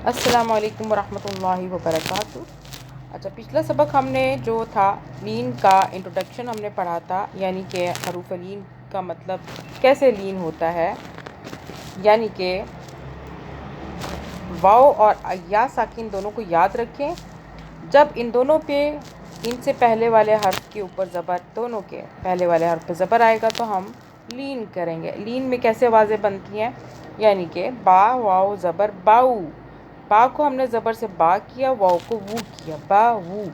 अस्सलाम वालेकुम वरहमतुल्लाहि वबरकातुहू। अच्छा, पिछला सबक हमने जो था लीन का इंट्रोडक्शन हमने पढ़ा था, यानी कि हरूफ लीन का मतलब कैसे लीन होता है, यानी कि वाव और या साकिन दोनों को याद रखें। जब इन दोनों पे इनसे पहले वाले हर्फ के ऊपर ज़बर, दोनों के पहले वाले हर्फ पे ज़बर आएगा तो हम लीन करेंगे। लीन में कैसे आवाज़ें बनती हैं, यानी कि बा वाव ज़बर बाऊ। बा को हमने ज़बर से बा किया, वाव को वू किया, बा वू।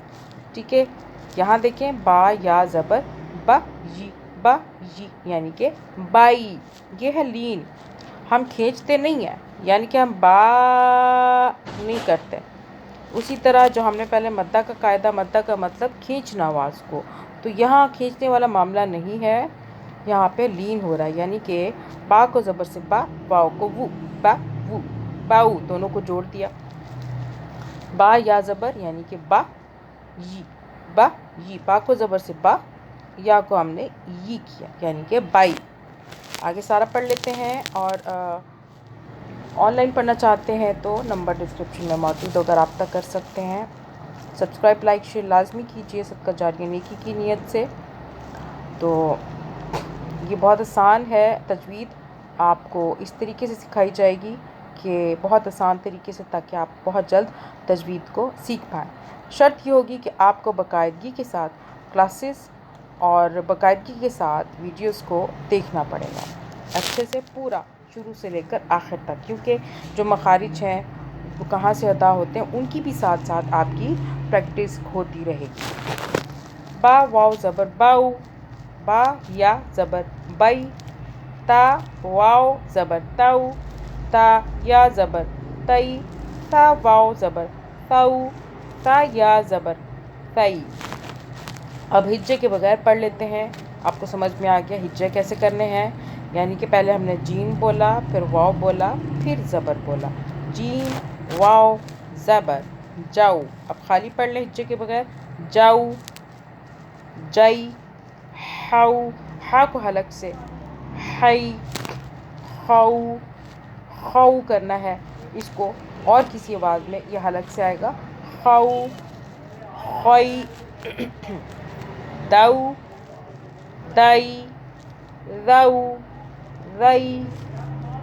ठीक है, यहाँ देखें बा या ज़बर बा जी, यानी कि बाई। ये है लीन। हम खींचते नहीं हैं, यानी कि हम बा नहीं करते। उसी तरह जो हमने पहले मद्दा का कायदा, मद्दा का मतलब खींचना आवाज़ को, तो यहाँ खींचने वाला मामला नहीं है, यहाँ पे लीन हो रहा है। यानी कि बा को ज़बर से बा, वाव को वू, बा वू, बाऊ, दोनों को जोड़ दिया। बा या ज़बर यानी कि बा ये, बा ये। बा को ज़बर से बा, या को हमने ये किया, यानी कि बाई। आगे सारा पढ़ लेते हैं। और ऑनलाइन पढ़ना चाहते हैं तो नंबर डिस्क्रिप्शन में मौजूद, अगर आप तक कर सकते हैं। सब्सक्राइब लाइक शेयर लाजमी कीजिए, सदका जारिया नेकी की नीयत से। तो ये बहुत आसान है। तजवीद आपको इस तरीके से सिखाई जाएगी कि बहुत आसान तरीके से, ताकि आप बहुत जल्द तजवीद को सीख पाएँ। शर्त ये होगी कि आपको बाकायदगी के साथ क्लासेस और बाकायदगी के साथ वीडियोस को देखना पड़ेगा अच्छे से, पूरा शुरू से लेकर आखिर तक, क्योंकि जो मखारिज हैं वो कहाँ से अदा होते हैं उनकी भी साथ साथ आपकी प्रैक्टिस होती रहेगी। बा वाव ज़बर बाऊ, बा या ज़बर बई, ता वाव ज़बर ताऊ, ता या ज़बर तई, ता वाव ज़बर ताऊ, ता या ज़बर तई। अब हिज्जे के बगैर पढ़ लेते हैं। आपको समझ में आ गया हिज्जे कैसे करने हैं, यानी कि पहले हमने जीन बोला, फिर वाव बोला, फिर ज़बर बोला। जीन वाव ज़बर जाऊ। अब खाली पढ़ लें हिज्जे के बगैर। जाऊ, जई, हाउ, हा को हलक से हई, खाऊ, खाऊ करना है इसको, और किसी आवाज़ में यह हलक से आएगा खाऊ, खई, दाऊ, दाई, दाऊ, रई,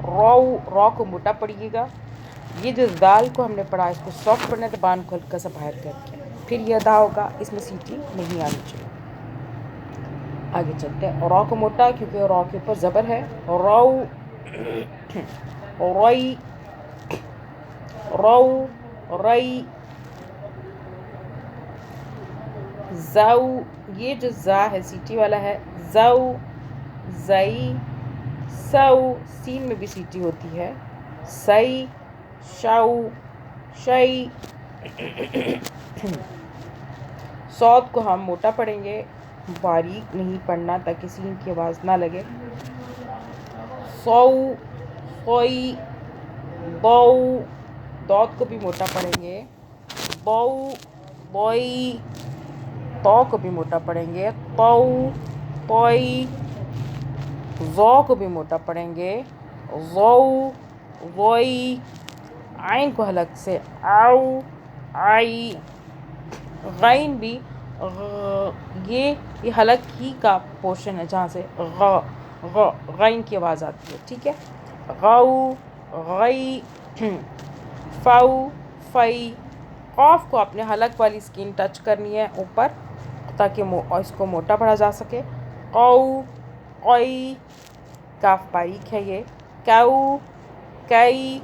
रौ। रौ को मोटा पढ़िएगा। ये जो दाल को हमने पढ़ा, इसको सॉफ्ट पढ़ना है, तो बान को हल्का सा बाहर करके फिर ये अदा होगा। इसमें सीटी नहीं आनी चाहिए। आगे चलते हैं। रौ को मोटा, क्योंकि रौ के ऊपर ज़बर है। रौ, रई, रौ, रई, जाऊ। ये जो जा है सीटी वाला है। जाऊ, जई, सऊ, सीन में भी सीटी होती है। सई, शाऊ, शई। सौद को हम मोटा पढ़ेंगे, बारीक नहीं पढ़ना, ताकि सीन की आवाज़ ना लगे। सौ, सोई, बऊ। दौद को भी मोटा पढ़ेंगे। बऊ, बोई। तो को भी मोटा पढ़ेंगे। तौ, तोई। ज़ौ को भी मोटा पढ़ेंगे। ज़ौ, वोई। आइन को हलक से आऊ, आई। गैन भी ये हलक ही का पोर्शन है, जहाँ से गैन की आवाज़ आती है। ठीक है, गऊ, गई, फ़ाऊ, फ़ई। कॉफ को अपने हलक वाली स्किन टच करनी है ऊपर, ताकि इसको मोटा पढ़ा जा सके। कौ, कई। काफ बारीक है ये। काऊ, कई।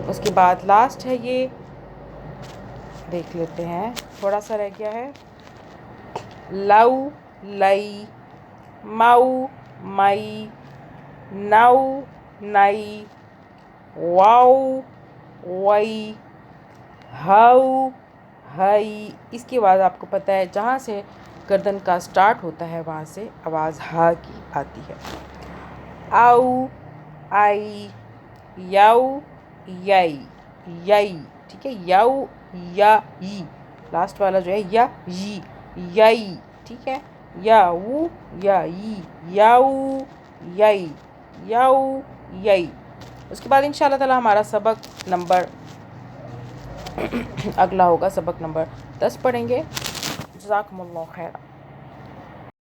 उसके बाद लास्ट है ये, देख लेते हैं, थोड़ा सा रह गया है। लाऊ, लई, माऊ, मई, नाऊ, नई, वाऊ, वई, हाउ, हई। इसकी आवाज़ आपको पता है, जहाँ से गर्दन का स्टार्ट होता है वहाँ से आवाज़ हा की आती है। आऊ, आई, याऊ, यई, यई। ठीक है, याऊ, या, ई। लास्ट वाला जो है या, ई, यई। ठीक है, याऊ, या, ई, याऊ, यई, याऊ, यई। उसके बाद इंशाअल्लाह ताला हमारा सबक नंबर اگلا ہوگا سبق نمبر 10 پڑھیں گے. جزاکم اللہ خیر.